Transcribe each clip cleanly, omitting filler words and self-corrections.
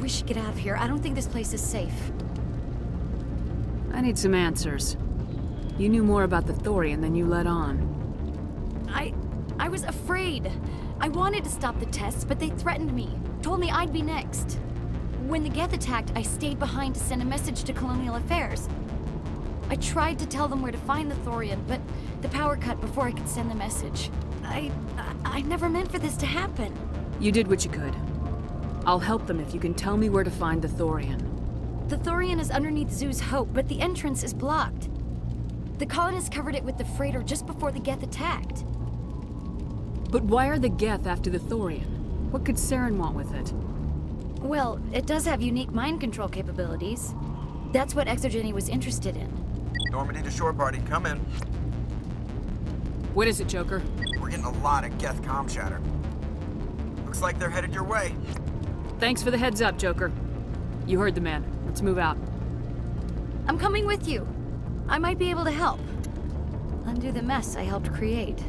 we should get out of here. I don't think this place is safe. I need some answers. You knew more about the Thorian than you let on. I was afraid. I wanted to stop the tests, but they threatened me. Told me I'd be next. When the Geth attacked, I stayed behind to send a message to Colonial Affairs. I tried to tell them where to find the Thorian, but the power cut before I could send the message. I never meant for this to happen. You did what you could. I'll help them if you can tell me where to find the Thorian. The Thorian is underneath Zoo's Hope, but the entrance is blocked. The colonists covered it with the freighter just before the Geth attacked. But why are the Geth after the Thorian? What could Saren want with it? Well, it does have unique mind control capabilities. That's what Exogeny was interested in. Normandy to shore party, come in. What is it, Joker? We're getting a lot of Geth comm chatter. Looks like they're headed your way. Thanks for the heads up, Joker. You heard the man. Let's move out. I'm coming with you. I might be able to help. Undo the mess I helped create.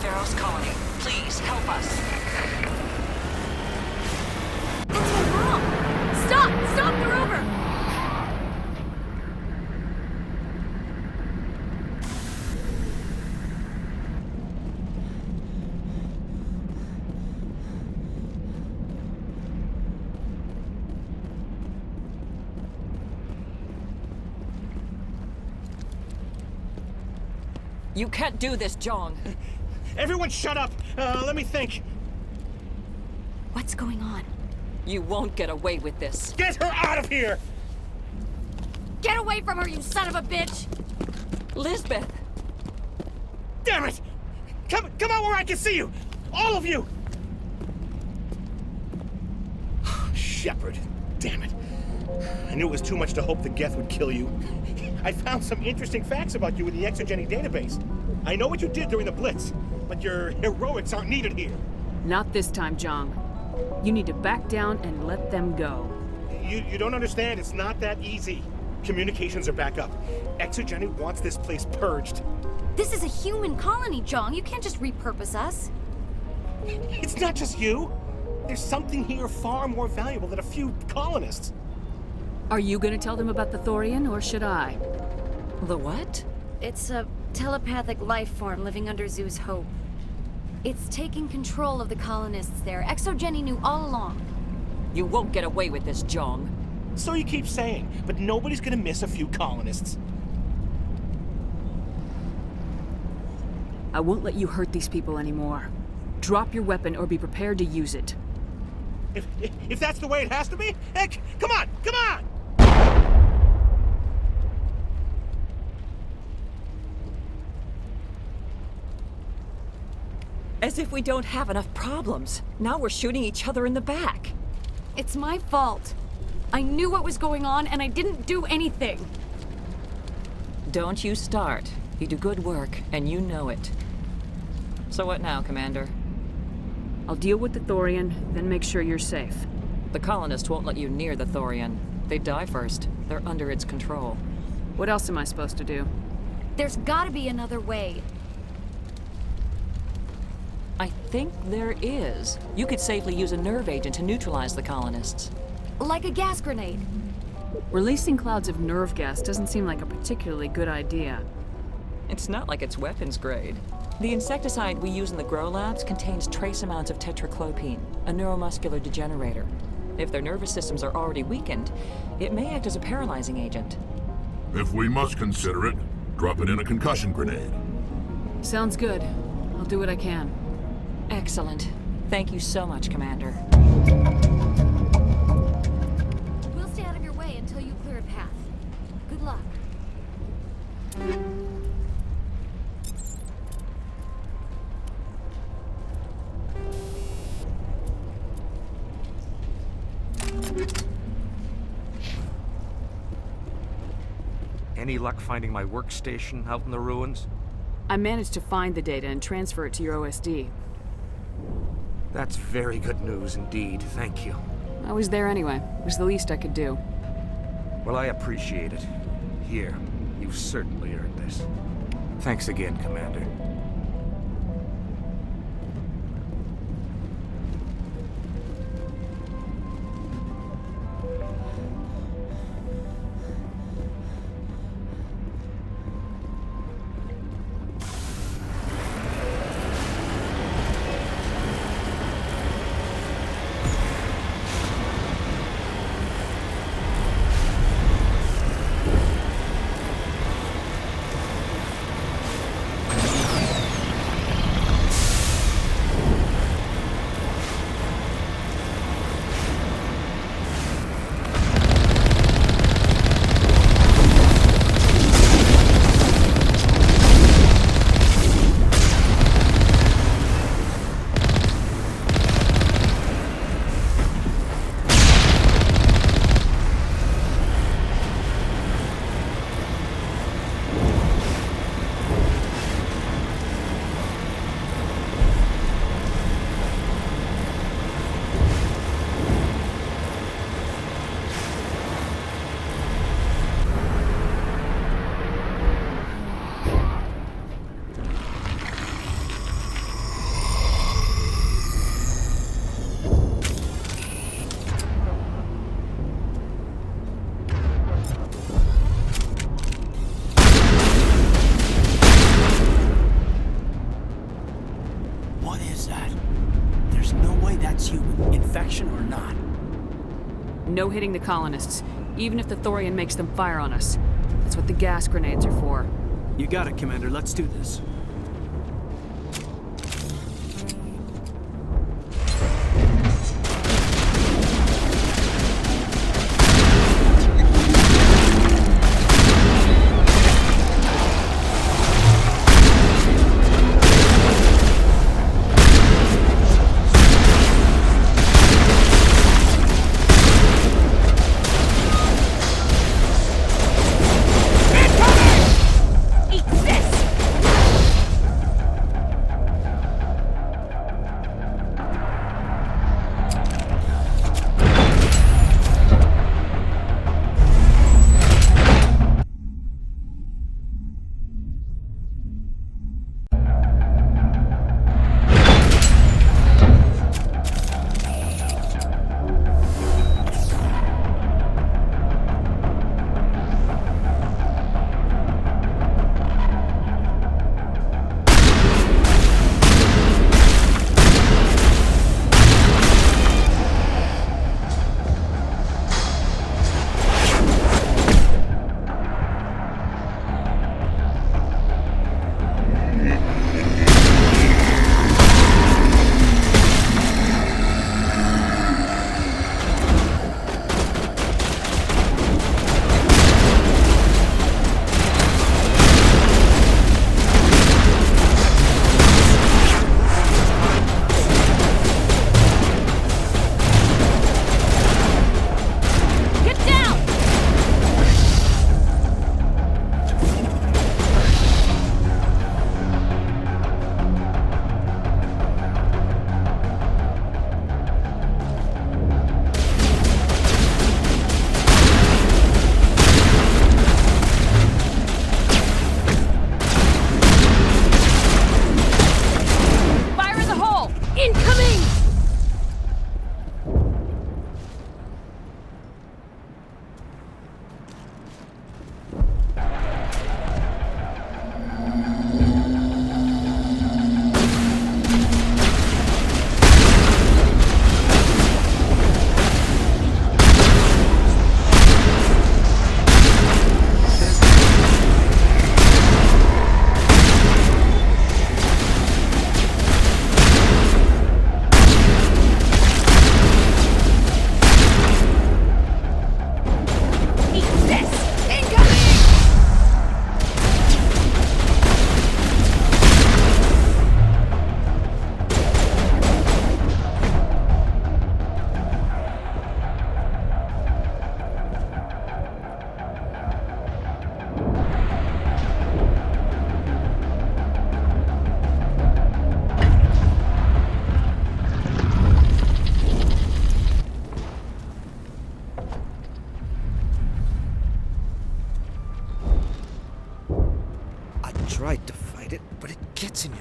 Feros colony. Please, help us. That's went wrong! Stop! Stop the rover! You can't do this, Jong. Everyone shut up! Let me think. What's going on? You won't get away with this. Get her out of here! Get away from her, you son of a bitch! Lisbeth! Damn it! Come out where I can see you! All of you! Shepard. Damn it. I knew it was too much to hope the Geth would kill you. I found some interesting facts about you in the Exogeny database. I know what you did during the Blitz, but your heroics aren't needed here. Not this time, Jong. You need to back down and let them go. You don't understand. It's not that easy. Communications are back up. Exogeny wants this place purged. This is a human colony, Jong. You can't just repurpose us. It's not just you. There's something here far more valuable than a few colonists. Are you gonna tell them about the Thorian, or should I? The what? It's a telepathic life form living under Zoo's Hope. It's taking control of the colonists there. Exogeny knew all along. You won't get away with this, Jong. So you keep saying, but nobody's gonna miss a few colonists. I won't let you hurt these people anymore. Drop your weapon or be prepared to use it. If that's the way it has to be, heck, come on, come on! As if we don't have enough problems. Now we're shooting each other in the back. It's my fault. I knew what was going on and I didn't do anything. Don't you start. You do good work, and you know it. So what now, Commander? I'll deal with the Thorian, then make sure you're safe. The colonists won't let you near the Thorian. They die first. They're under its control. What else am I supposed to do? There's gotta be another way. I think there is. You could safely use a nerve agent to neutralize the colonists. Like a gas grenade. Releasing clouds of nerve gas doesn't seem like a particularly good idea. It's not like it's weapons grade. The insecticide we use in the grow labs contains trace amounts of tetraclopine, a neuromuscular degenerator. If their nervous systems are already weakened, it may act as a paralyzing agent. If we must consider it, drop it in a concussion grenade. Sounds good. I'll do what I can. Excellent. Thank you so much, Commander. We'll stay out of your way until you clear a path. Good luck. Any luck finding my workstation out in the ruins? I managed to find the data and transfer it to your OSD. That's very good news indeed, thank you. I was there anyway. It was the least I could do. Well, I appreciate it. Here, you've certainly earned this. Thanks again, Commander. No hitting the colonists, even if the Thorian makes them fire on us. That's what the gas grenades are for. You got it, Commander. Let's do this.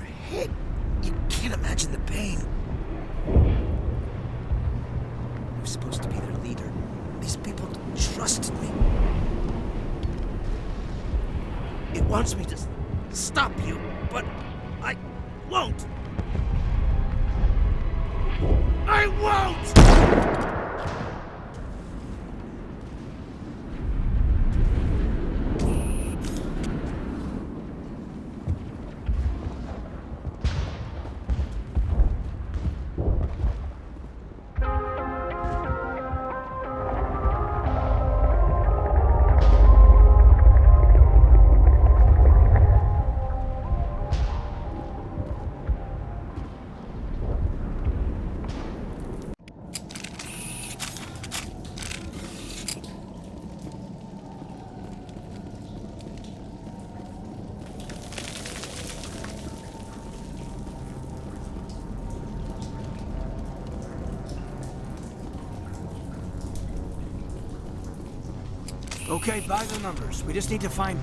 head. You can't imagine the pain. I was supposed to be their leader. These people trusted me. It wants me to stop you, but I won't. I won't! Okay, by the numbers. We just need to find...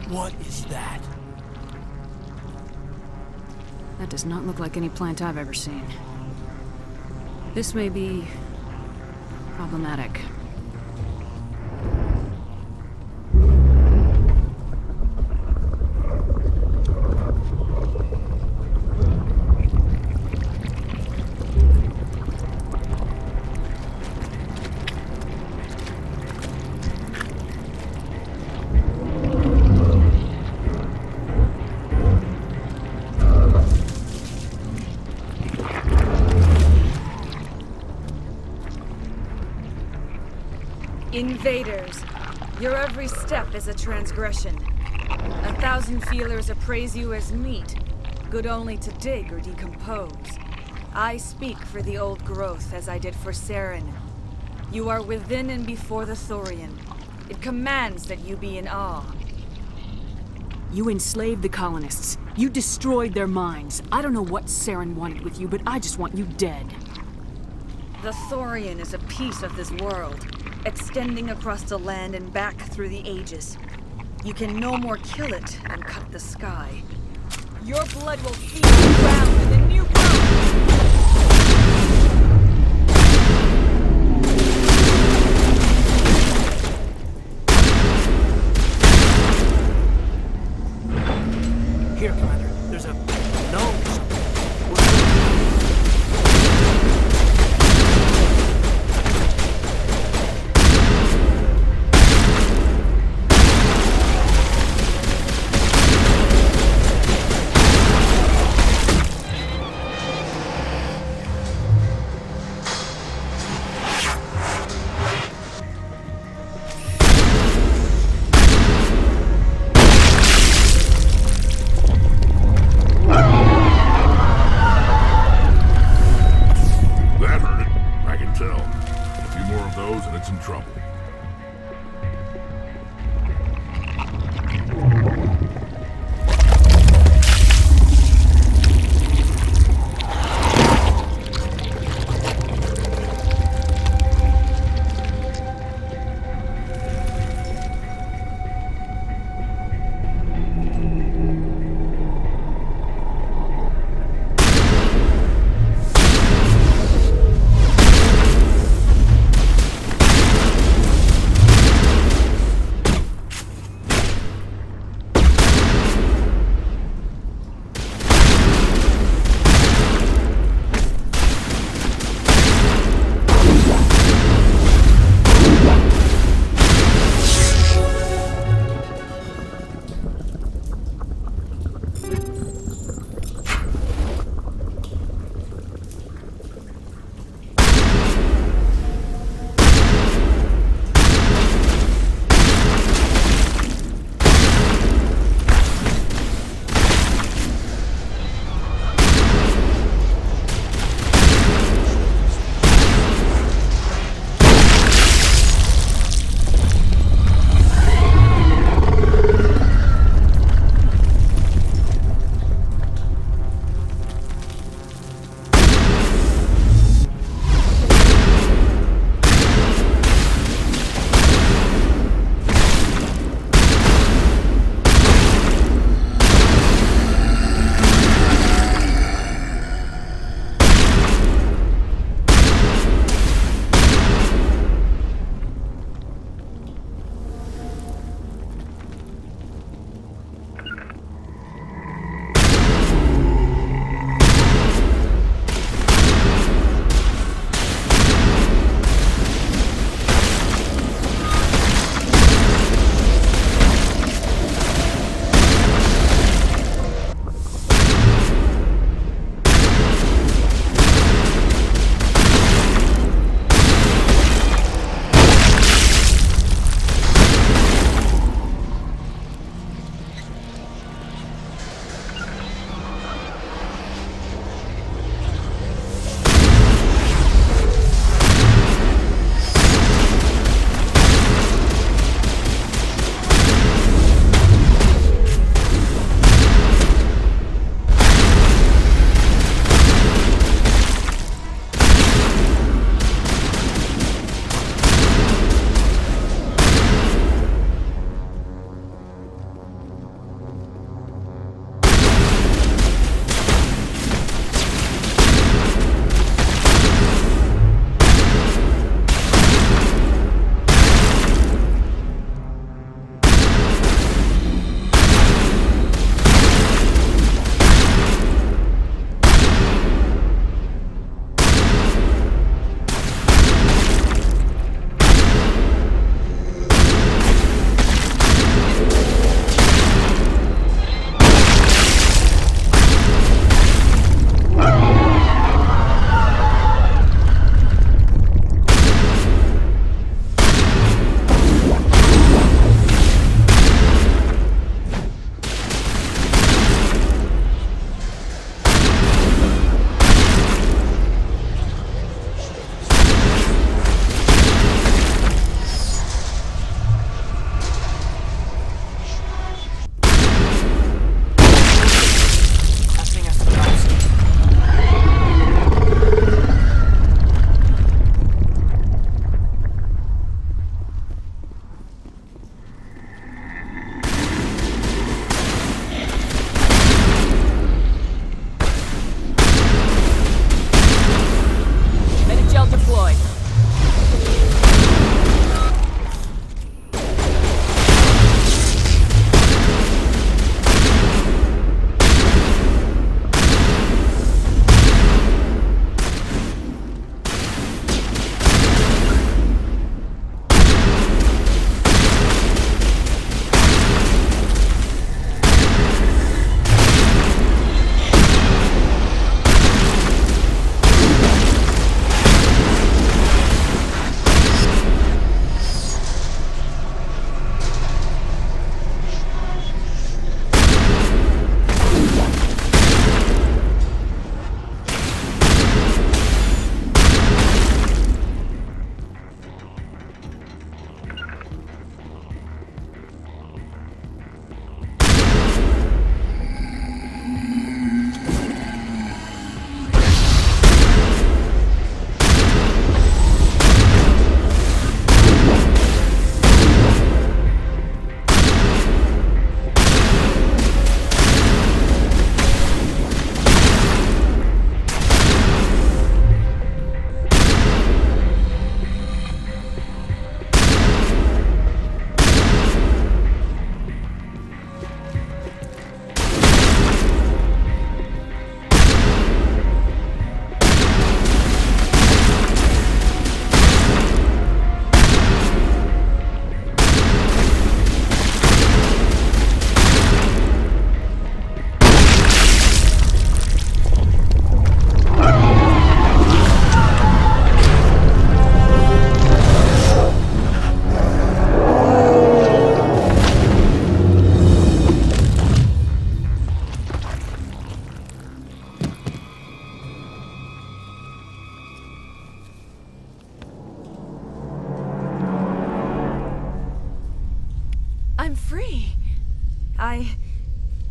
What is that? That does not look like any plant I've ever seen. This may be... problematic. Invaders, your every step is a transgression. 1,000 feelers appraise you as meat, good only to dig or decompose. I speak for the old growth as I did for Saren. You are within and before the Thorian. It commands that you be in awe. You enslaved the colonists. You destroyed their minds. I don't know what Saren wanted with you, but I just want you dead. The Thorian is a piece of this world, extending across the land and back through the ages. You can no more kill it and cut the sky. Your blood will feed the ground with a new Here, Commander. There's a nose.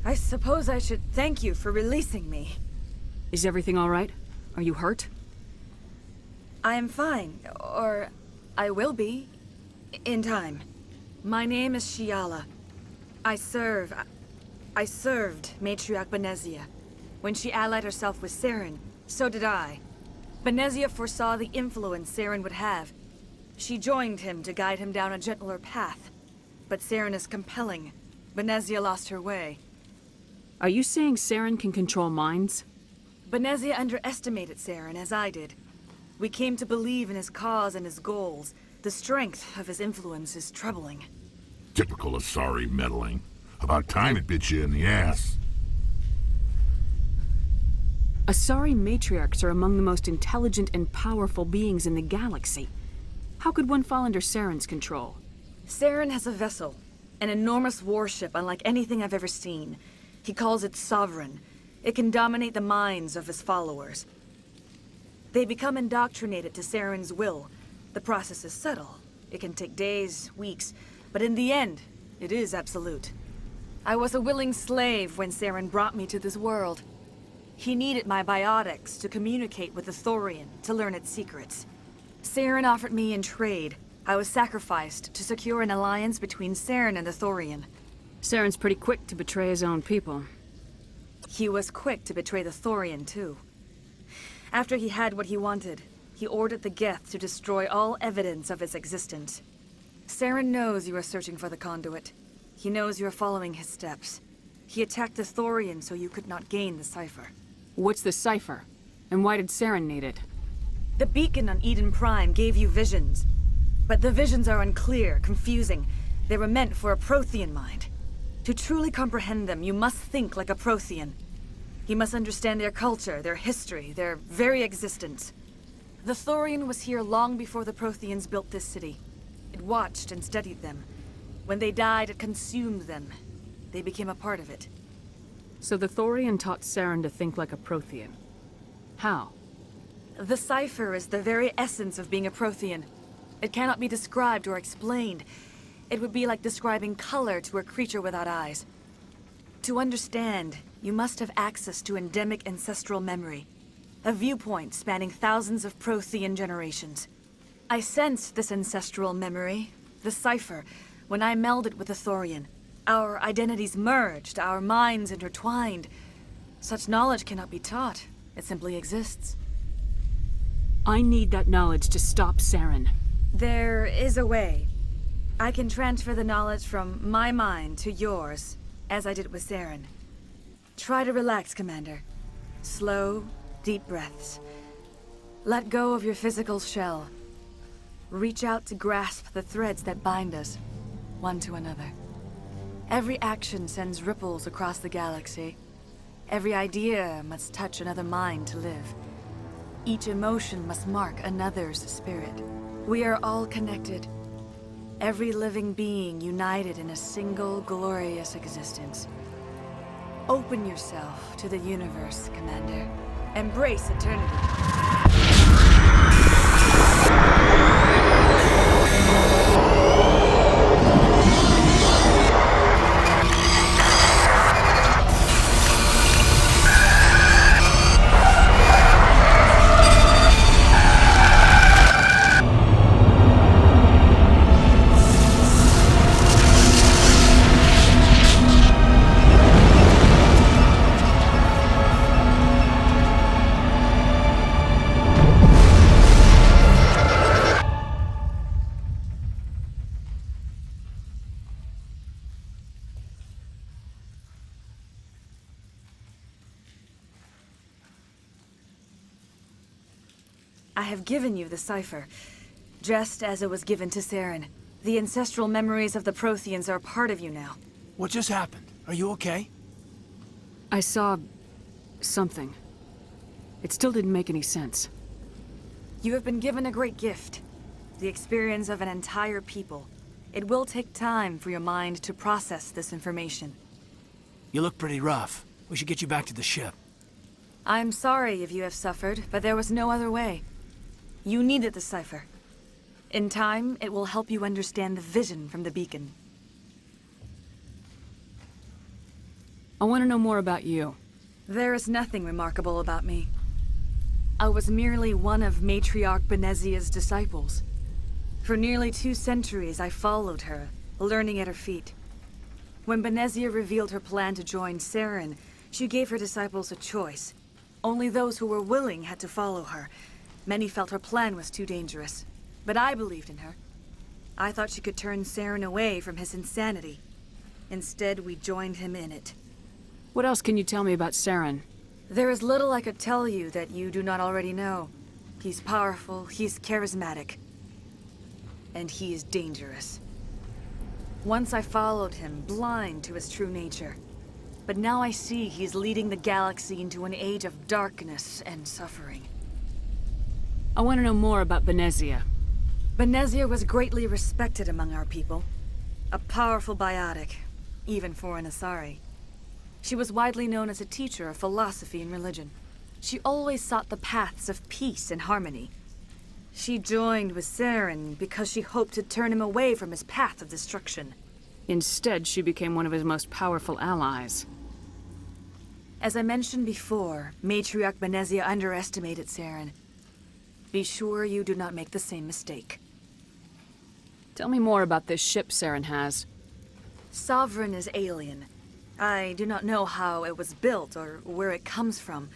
I suppose I should thank you for releasing me. Is everything all right? Are you hurt? I am fine, or I will be, in time. My name is Shiala. I served Matriarch Benezia. When she allied herself with Saren, so did I. Benezia foresaw the influence Saren would have. She joined him to guide him down a gentler path. But Saren is compelling. Benezia lost her way. Are you saying Saren can control minds? Benezia underestimated Saren, as I did. We came to believe in his cause and his goals. The strength of his influence is troubling. Typical Asari meddling. About time it bit you in the ass. Asari matriarchs are among the most intelligent and powerful beings in the galaxy. How could one fall under Saren's control? Saren has a vessel, an enormous warship unlike anything I've ever seen. He calls it Sovereign. It can dominate the minds of his followers. They become indoctrinated to Saren's will. The process is subtle. It can take days, weeks, but in the end, it is absolute. I was a willing slave when Saren brought me to this world. He needed my biotics to communicate with the Thorian, to learn its secrets. Saren offered me in trade. I was sacrificed to secure an alliance between Saren and the Thorian. Saren's pretty quick to betray his own people. He was quick to betray the Thorian, too. After he had what he wanted, he ordered the Geth to destroy all evidence of its existence. Saren knows you are searching for the conduit. He knows you are following his steps. He attacked the Thorian so you could not gain the cipher. What's the cipher? And why did Saren need it? The beacon on Eden Prime gave you visions. But the visions are unclear, confusing. They were meant for a Prothean mind. To truly comprehend them, you must think like a Prothean. You must understand their culture, their history, their very existence. The Thorian was here long before the Protheans built this city. It watched and studied them. When they died, it consumed them. They became a part of it. So the Thorian taught Saren to think like a Prothean. How? The cipher is the very essence of being a Prothean. It cannot be described or explained. It would be like describing color to a creature without eyes. To understand, you must have access to endemic ancestral memory. A viewpoint spanning thousands of Prothean generations. I sensed this ancestral memory, the cipher, when I melded with the Thorian. Our identities merged, our minds intertwined. Such knowledge cannot be taught. It simply exists. I need that knowledge to stop Saren. There is a way. I can transfer the knowledge from my mind to yours, as I did with Saren. Try to relax, Commander. Slow, deep breaths. Let go of your physical shell. Reach out to grasp the threads that bind us, one to another. Every action sends ripples across the galaxy. Every idea must touch another mind to live. Each emotion must mark another's spirit. We are all connected. Every living being united in a single glorious existence. Open yourself to the universe, Commander. Embrace eternity. I have given you the cipher, just as it was given to Saren. The ancestral memories of the Protheans are a part of you now. What just happened? Are you okay? I saw... something. It still didn't make any sense. You have been given a great gift. The experience of an entire people. It will take time for your mind to process this information. You look pretty rough. We should get you back to the ship. I'm sorry if you have suffered, but there was no other way. You needed the cipher. In time, it will help you understand the vision from the beacon. I want to know more about you. There is nothing remarkable about me. I was merely one of Matriarch Benezia's disciples. For nearly 2 centuries, I followed her, learning at her feet. When Benezia revealed her plan to join Saren, she gave her disciples a choice. Only those who were willing had to follow her. Many felt her plan was too dangerous, but I believed in her. I thought she could turn Saren away from his insanity. Instead, we joined him in it. What else can you tell me about Saren? There is little I could tell you that you do not already know. He's powerful, he's charismatic, and he is dangerous. Once I followed him, blind to his true nature. But now I see he's leading the galaxy into an age of darkness and suffering. I want to know more about Benezia. Benezia was greatly respected among our people. A powerful biotic, even for an Asari. She was widely known as a teacher of philosophy and religion. She always sought the paths of peace and harmony. She joined with Saren because she hoped to turn him away from his path of destruction. Instead, she became one of his most powerful allies. As I mentioned before, Matriarch Benezia underestimated Saren. Be sure you do not make the same mistake. Tell me more about this ship Saren has. Sovereign is alien. I do not know how it was built or where it comes from.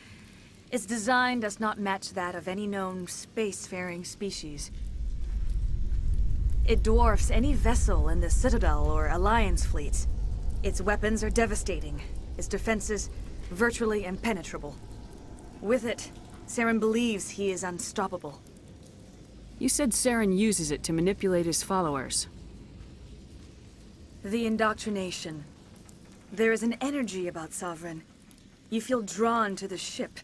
Its design does not match that of any known spacefaring species. It dwarfs any vessel in the Citadel or Alliance fleets. Its weapons are devastating, its defenses virtually impenetrable. With it, Saren believes he is unstoppable. You said Saren uses it to manipulate his followers. The indoctrination. There is an energy about Sovereign. You feel drawn to the ship.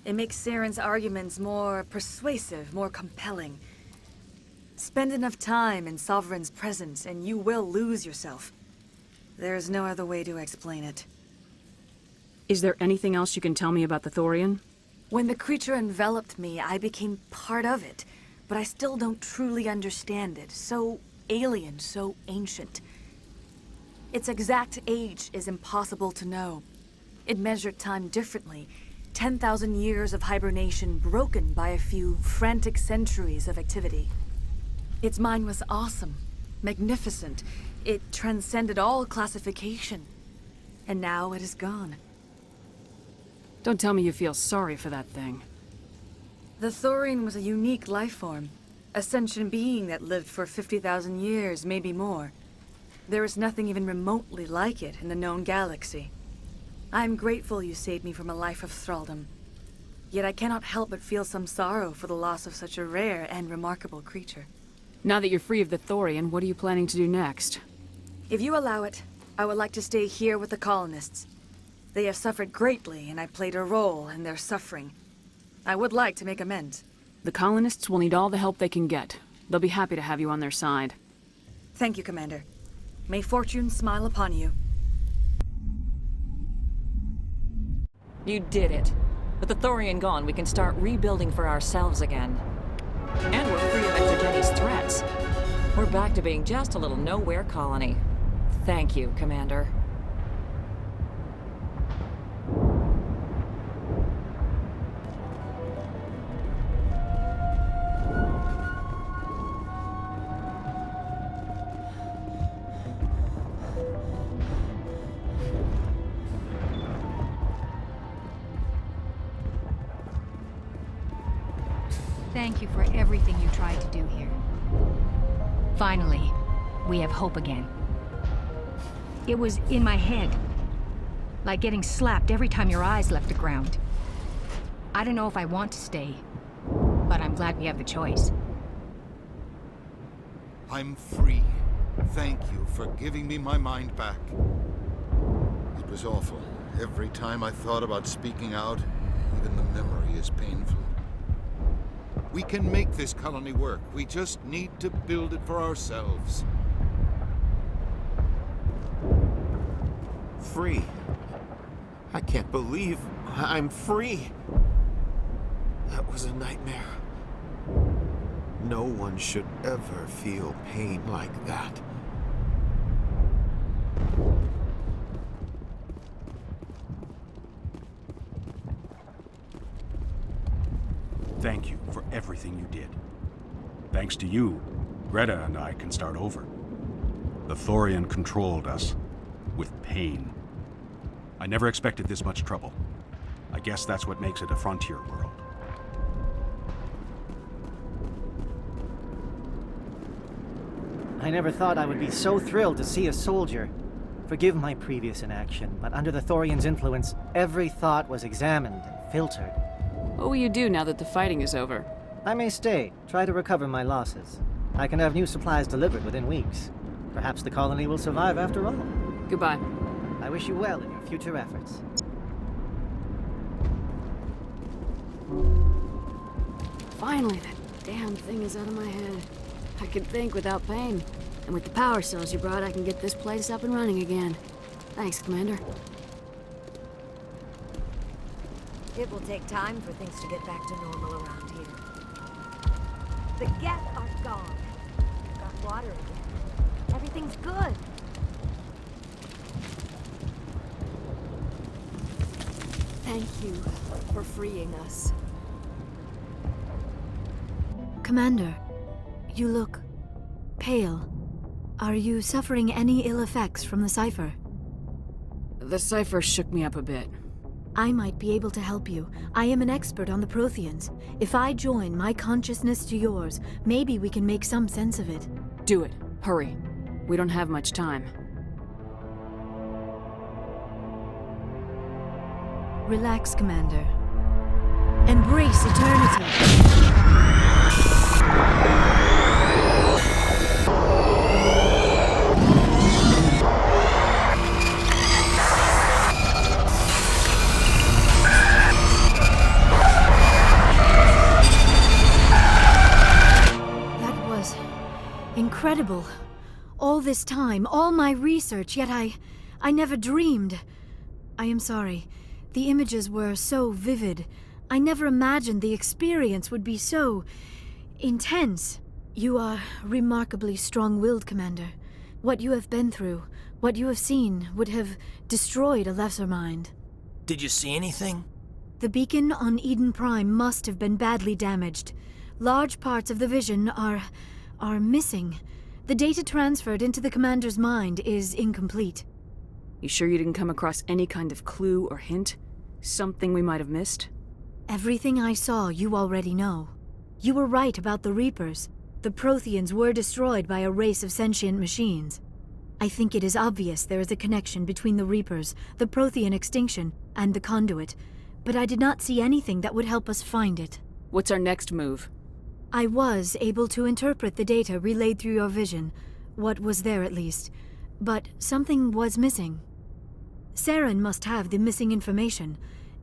It makes Saren's arguments more persuasive, more compelling. Spend enough time in Sovereign's presence and you will lose yourself. There is no other way to explain it. Is there anything else you can tell me about the Thorian? When the creature enveloped me, I became part of it, but I still don't truly understand it. So alien, so ancient. Its exact age is impossible to know. It measured time differently. 10,000 years of hibernation broken by a few frantic centuries of activity. Its mind was awesome, magnificent. It transcended all classification. And now it is gone. Don't tell me you feel sorry for that thing. The Thorian was a unique life form. A sentient being that lived for 50,000 years, maybe more. There is nothing even remotely like it in the known galaxy. I am grateful you saved me from a life of thraldom. Yet I cannot help but feel some sorrow for the loss of such a rare and remarkable creature. Now that you're free of the Thorian, what are you planning to do next? If you allow it, I would like to stay here with the colonists. They have suffered greatly, and I played a role in their suffering. I would like to make amends. The colonists will need all the help they can get. They'll be happy to have you on their side. Thank you, Commander. May fortune smile upon you. You did it. With the Thorian gone, we can start rebuilding for ourselves again. And we're free of Exogeni's threats. We're back to being just a little nowhere colony. Thank you, Commander. Thank you for everything you tried to do here. Finally, we have hope again. It was in my head. Like getting slapped every time your eyes left the ground. I don't know if I want to stay, but I'm glad we have the choice. I'm free. Thank you for giving me my mind back. It was awful. Every time I thought about speaking out, even the memory is painful. We can make this colony work. We just need to build it for ourselves. Free. I can't believe I'm free. That was a nightmare. No one should ever feel pain like that. Thank you for everything you did. Thanks to you, Greta and I can start over. The Thorian controlled us with pain. I never expected this much trouble. I guess that's what makes it a frontier world. I never thought I would be so thrilled to see a soldier. Forgive my previous inaction, but under the Thorian's influence, every thought was examined and filtered. What will you do now that the fighting is over? I may stay, try to recover my losses. I can have new supplies delivered within weeks. Perhaps the colony will survive after all. Goodbye. I wish you well in your future efforts. Finally, that damn thing is out of my head. I can think without pain. And with the power cells you brought, I can get this place up and running again. Thanks, Commander. It will take time for things to get back to normal around here. The Geth are gone. I've got water again. Everything's good. Thank you for freeing us. Commander, you look pale. Are you suffering any ill effects from the cipher? The cipher shook me up a bit. I might be able to help you. I am an expert on the Protheans. If I join my consciousness to yours, maybe we can make some sense of it. Do it. Hurry. We don't have much time. Relax, Commander. Embrace eternity. Incredible. All this time, all my research, yet I never dreamed. I am sorry. The images were so vivid. I never imagined the experience would be so intense. You are remarkably strong-willed, Commander. What you have been through, what you have seen, would have destroyed a lesser mind. Did you see anything? The beacon on Eden Prime must have been badly damaged. Large parts of the vision are missing. The data transferred into the Commander's mind is incomplete. You sure you didn't come across any kind of clue or hint? Something we might have missed? Everything I saw you already know. You were right about the Reapers. The Protheans were destroyed by a race of sentient machines. I think it is obvious there is a connection between the Reapers, the Prothean extinction, and the Conduit, but I did not see anything that would help us find it. What's our next move? I was able to interpret the data relayed through your vision, what was there at least, but something was missing. Saren must have the missing information.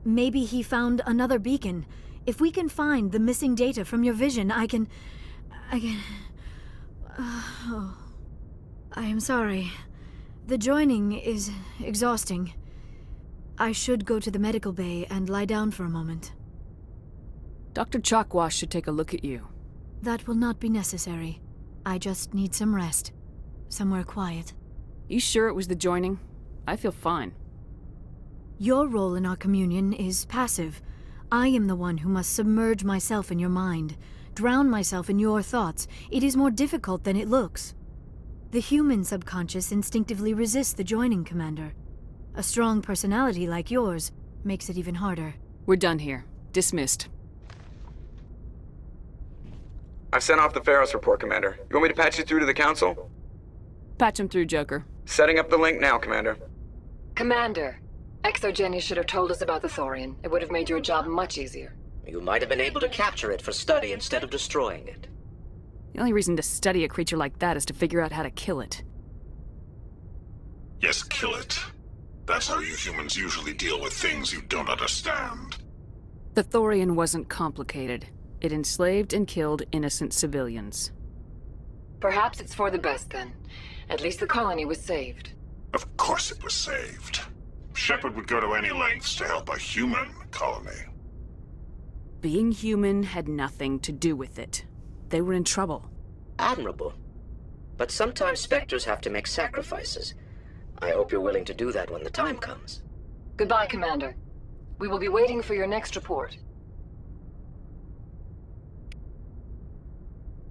Maybe he found another beacon. If we can find the missing data from your vision, I can... I am sorry. The joining is exhausting. I should go to the medical bay and lie down for a moment. Dr. Chalkwash should take a look at you. That will not be necessary. I just need some rest. Somewhere quiet. You sure it was the joining? I feel fine. Your role in our communion is passive. I am the one who must submerge myself in your mind, drown myself in your thoughts. It is more difficult than it looks. The human subconscious instinctively resists the joining, Commander. A strong personality like yours makes it even harder. We're done here. Dismissed. I've sent off the Feros report, Commander. You want me to patch you through to the Council? Patch him through, Joker. Setting up the link now, Commander. Commander, Exogeny should have told us about the Thorian. It would have made your job much easier. You might have been able to capture it for study instead of destroying it. The only reason to study a creature like that is to figure out how to kill it. Yes, kill it. That's how you humans usually deal with things you don't understand. The Thorian wasn't complicated. It enslaved and killed innocent civilians. Perhaps it's for the best, then. At least the colony was saved. Of course it was saved. Shepard would go to any lengths to help a human colony. Being human had nothing to do with it. They were in trouble. Admirable. But sometimes Spectres have to make sacrifices. I hope you're willing to do that when the time comes. Goodbye, Commander. We will be waiting for your next report.